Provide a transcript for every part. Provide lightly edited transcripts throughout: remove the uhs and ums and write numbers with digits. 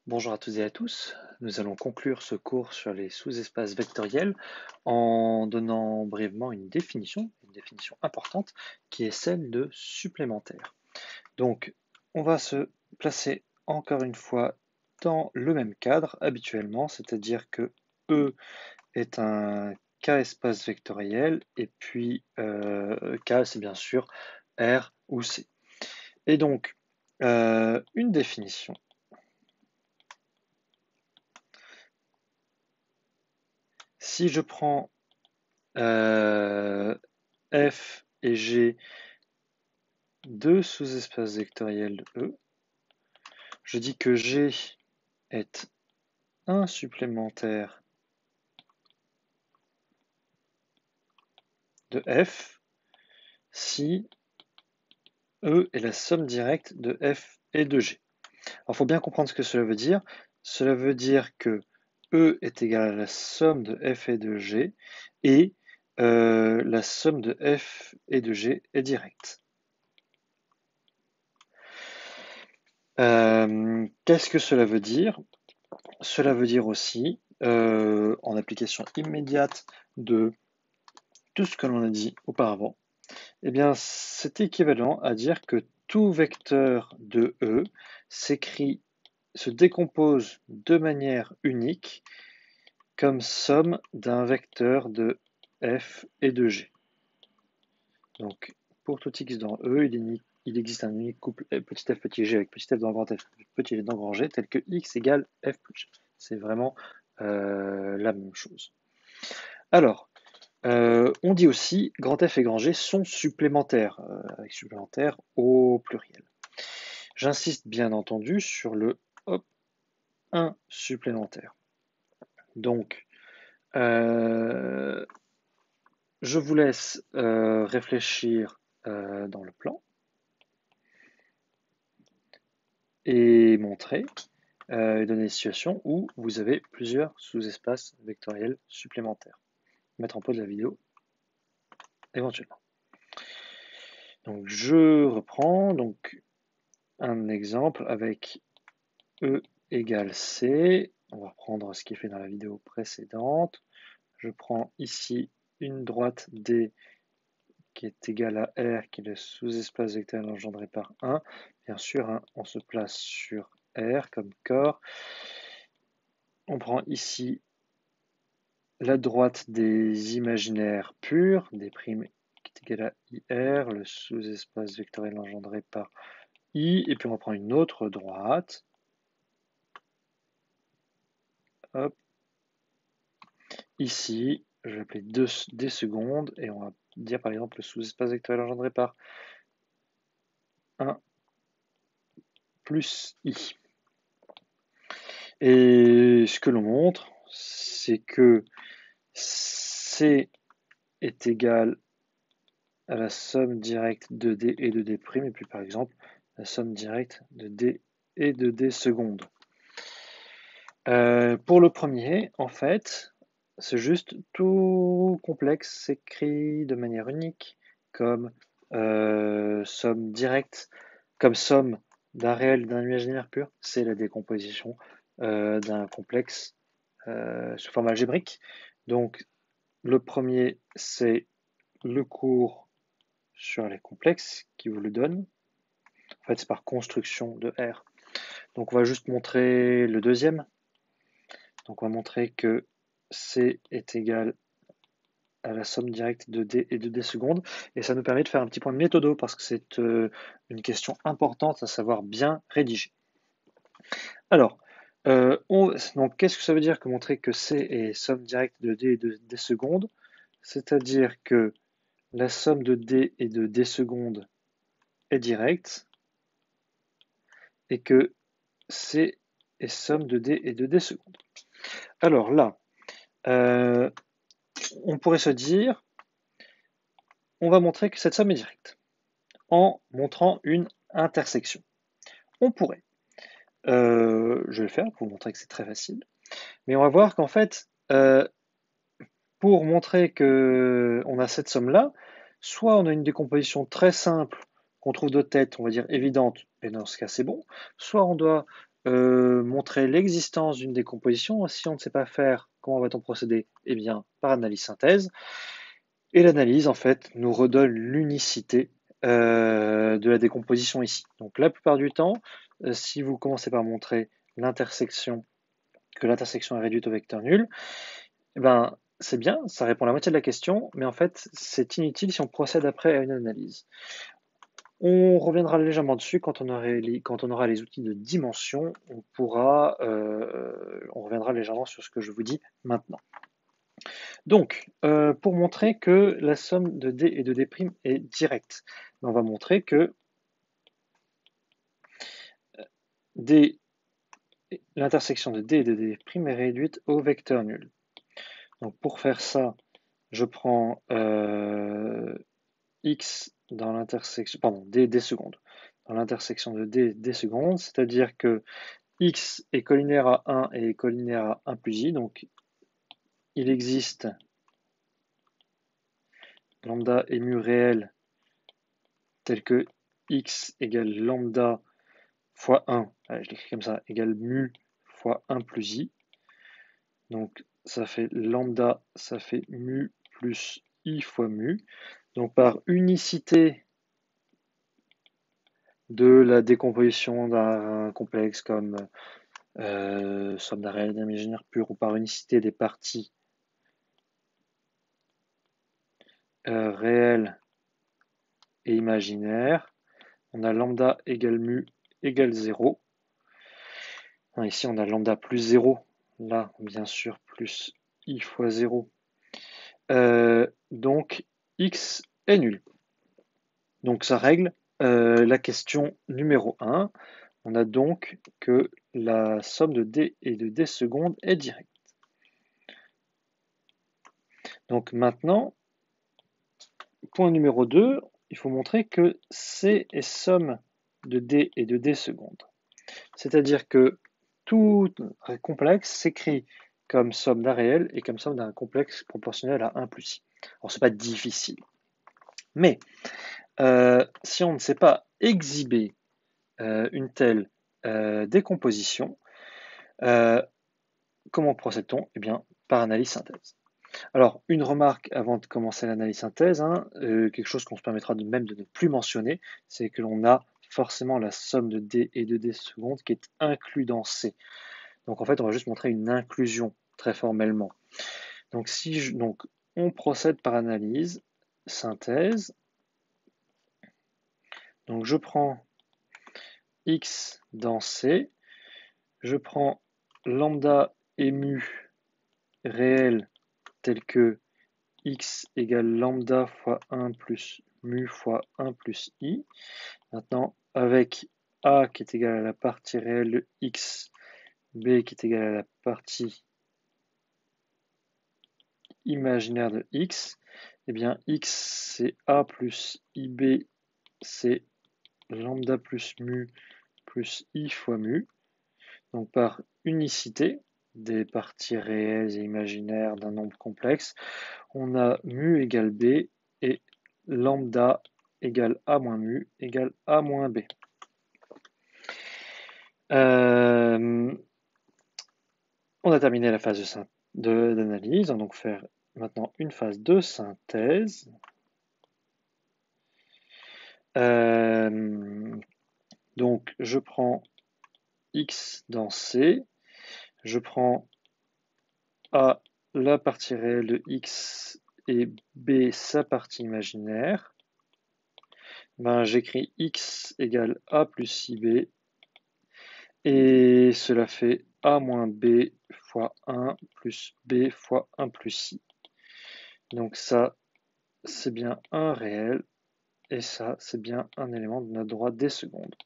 Bonjour à toutes et à tous. Nous allons conclure ce cours sur les sous-espaces vectoriels en donnant brièvement une définition importante qui est celle de supplémentaire. Donc, on va se placer encore une fois dans le même cadre habituellement, c'est-à-dire que E est un K-espace vectoriel et puis K c'est bien sûr R ou C. Et donc, une définition. Si je prends F et G, deux sous-espaces vectoriels de E, je dis que G est un supplémentaire de F si E est la somme directe de F et de G. Alors, il faut bien comprendre ce que cela veut dire. Cela veut dire que E est égal à la somme de F et de G et la somme de F et de G est directe. Qu'est-ce que cela veut dire? Cela veut dire aussi, en application immédiate de tout ce que l'on a dit auparavant, eh bien, c'est équivalent à dire que tout vecteur de E se décompose de manière unique comme somme d'un vecteur de F et de G. Donc, pour tout x dans E, il existe un unique couple petit f petit g avec petit f dans grand F petit g dans grand G, tel que x égale f plus g. C'est vraiment la même chose. Alors, on dit aussi grand F et grand G sont supplémentaires, avec supplémentaire au pluriel. J'insiste bien entendu sur le 1 supplémentaire. Donc, je vous laisse réfléchir dans le plan et montrer et donner des situations où vous avez plusieurs sous-espaces vectoriels supplémentaires. Mettre en pause la vidéo éventuellement. Donc je reprends donc un exemple avec E égale C. On va reprendre ce qui est fait dans la vidéo précédente. Je prends ici une droite D qui est égale à R, qui est le sous-espace vectoriel engendré par 1. Bien sûr, hein, on se place sur R comme corps. On prend ici la droite des imaginaires purs, des primes qui est égale à IR, le sous-espace vectoriel engendré par I, et puis on va prendre une autre droite. Hop. Ici, je vais appeler des secondes, et on va dire par exemple le sous-espace vectoriel engendré par 1 plus I. Et ce que l'on montre, c'est que C est égal à la somme directe de D et de D', et puis par exemple la somme directe de D et de D secondes. Pour le premier, en fait, c'est juste tout complexe s'écrit de manière unique comme somme directe, comme somme d'un réel et d'un imaginaire pur. C'est la décomposition d'un complexe sous forme algébrique. Donc, le premier, c'est le cours sur les complexes qui vous le donne. En fait, c'est par construction de R. Donc, on va juste montrer le deuxième. Donc, on va montrer que C est égal à la somme directe de D et de D secondes. Et ça nous permet de faire un petit point de méthodo parce que c'est une question importante à savoir bien rédiger. Alors, donc qu'est-ce que ça veut dire que montrer que C est somme directe de D et de D secondes? C'est-à-dire que la somme de D et de D secondes est directe et que C est somme de D et de D secondes. Alors là, on pourrait se dire, on va montrer que cette somme est directe en montrant une intersection. On pourrait. Je vais le faire pour vous montrer que c'est très facile. Mais on va voir qu'en fait, pour montrer qu'on a cette somme-là, soit on a une décomposition très simple qu'on trouve de tête, on va dire évidente, et dans ce cas c'est bon, soit on doit montrer l'existence d'une décomposition. Si on ne sait pas faire, comment va-t-on procéder? Eh bien, par analyse-synthèse. Et l'analyse, en fait, nous redonne l'unicité de la décomposition ici. Donc la plupart du temps, si vous commencez par montrer l'intersection, que l'intersection est réduite au vecteur nul, eh ben, c'est bien, ça répond à la moitié de la question, mais en fait, c'est inutile si on procède après à une analyse. On reviendra légèrement dessus quand on aura les outils de dimension. On reviendra légèrement sur ce que je vous dis maintenant. Donc, pour montrer que la somme de D et de D' est directe, on va montrer que l'intersection de D et de D' est réduite au vecteur nul. Donc, pour faire ça, je prends X dans l'intersection, pardon, D secondes, dans l'intersection de D secondes, c'est-à-dire que X est collinaire à 1 et est collinaire à 1 plus I, donc il existe lambda et mu réel tel que X égale lambda fois 1, allez, je l'écris comme ça, égale mu fois 1 plus I. Donc ça fait lambda, ça fait mu plus I fois mu. Donc par unicité de la décomposition d'un complexe comme somme d'un réel et d'un imaginaire pur, ou par unicité des parties réelles et imaginaires, on a lambda égale mu égale 0. Ici, on a lambda plus 0. Là, bien sûr, plus i fois 0. Donc, x est nul. Donc, ça règle la question numéro 1. On a donc que la somme de d et de d secondes est directe. Donc maintenant, point numéro 2, il faut montrer que C est somme de D et de D secondes. C'est-à-dire que tout complexe s'écrit comme somme d'un réel et comme somme d'un complexe proportionnel à 1 plus I. Alors, ce n'est pas difficile. Mais si on ne sait pas exhiber une telle décomposition, comment procède-t-on? Eh bien, par analyse-synthèse. Alors, une remarque avant de commencer l'analyse-synthèse, quelque chose qu'on se permettra même de ne plus mentionner, c'est que l'on a forcément la somme de D et de D secondes qui est inclus dans C. Donc en fait, on va juste montrer une inclusion très formellement. Donc on procède par analyse, synthèse. Donc je prends X dans C, je prends lambda et mu réel tel que X égale lambda fois 1 plus mu fois 1 plus I. Maintenant, avec A qui est égal à la partie réelle de X, B qui est égal à la partie imaginaire de X, eh bien X c'est A plus IB, c'est lambda plus mu plus I fois mu. Donc par unicité des parties réelles et imaginaires d'un nombre complexe, on a mu égale B et lambda égale A moins mu égale A moins B. On a terminé la phase d'analyse, on va donc faire maintenant une phase de synthèse. Donc je prends X dans C, je prends A la partie réelle de X et B sa partie imaginaire. J'écris X égale A plus IB et cela fait A moins B fois 1 plus B fois 1 plus I. Donc ça, c'est bien un réel et ça, c'est bien un élément de notre droit D secondes.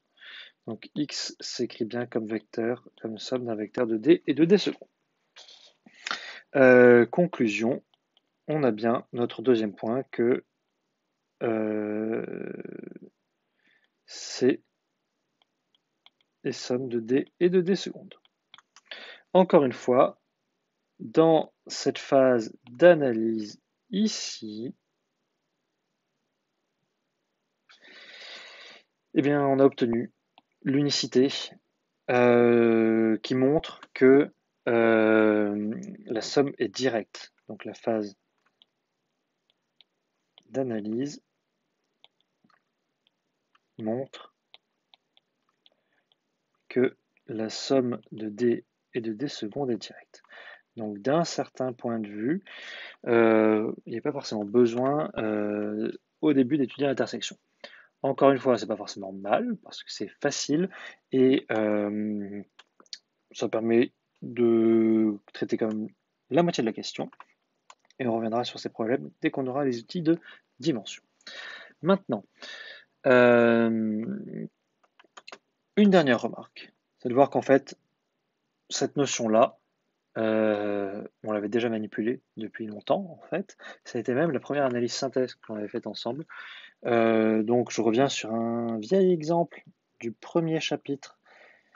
Donc X s'écrit bien comme vecteur, comme somme d'un vecteur de D et de D secondes. Conclusion, on a bien notre deuxième point que C est somme de D et de D secondes. Encore une fois, dans cette phase d'analyse ici, eh bien, on a obtenu l'unicité qui montre que la somme est directe. Donc la phase d'analyse montre que la somme de D et de D secondes est directe. Donc d'un certain point de vue, il n'y a pas forcément besoin au début d'étudier l'intersection. Encore une fois, c'est pas forcément mal parce que c'est facile et ça permet de traiter quand même la moitié de la question. Et on reviendra sur ces problèmes dès qu'on aura les outils de dimension. Maintenant, une dernière remarque, c'est de voir qu'en fait, cette notion-là, on l'avait déjà manipulée depuis longtemps, en fait. Ça a été même la première analyse synthèse qu'on avait faite ensemble. Donc, je reviens sur un vieil exemple du premier chapitre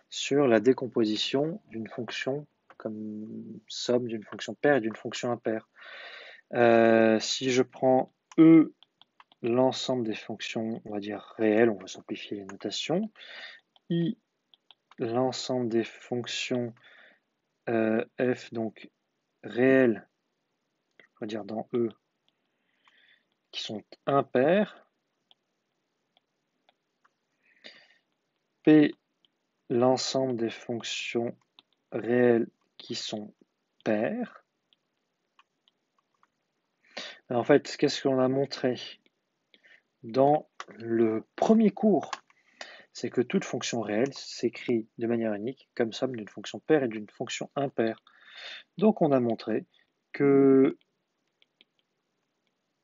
sur la décomposition d'une fonction comme somme d'une fonction paire et d'une fonction impaire. Si je prends E, l'ensemble des fonctions, on va dire réelles, on va simplifier les notations, I, l'ensemble des fonctions f, donc réelles, on va dire dans E, qui sont impaires, P, l'ensemble des fonctions réelles qui sont paires. Alors en fait, qu'est-ce qu'on a montré dans le premier cours? C'est que toute fonction réelle s'écrit de manière unique comme somme d'une fonction paire et d'une fonction impaire. Donc on a montré que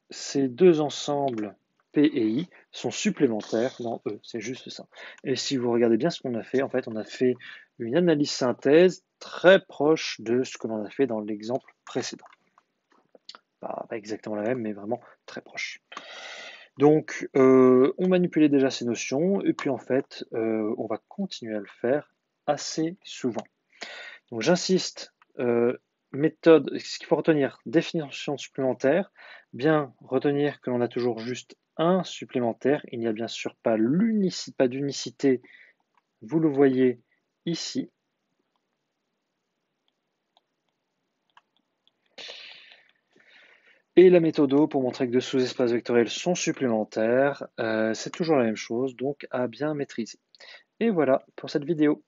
ces deux ensembles P et I sont supplémentaires dans E, c'est juste ça. Et si vous regardez bien ce qu'on a fait, en fait, on a fait une analyse synthèse très proche de ce que l'on a fait dans l'exemple précédent. Pas exactement la même, mais vraiment très proche. Donc, on manipulait déjà ces notions, et puis en fait, on va continuer à le faire assez souvent. Donc, j'insiste, méthode, ce qu'il faut retenir, définition supplémentaire, bien retenir que l'on a toujours juste un supplémentaire, il n'y a bien sûr pas d'unicité, vous le voyez ici. Et la méthode pour montrer que deux sous-espaces vectoriels sont supplémentaires, c'est toujours la même chose, donc à bien maîtriser. Et voilà pour cette vidéo.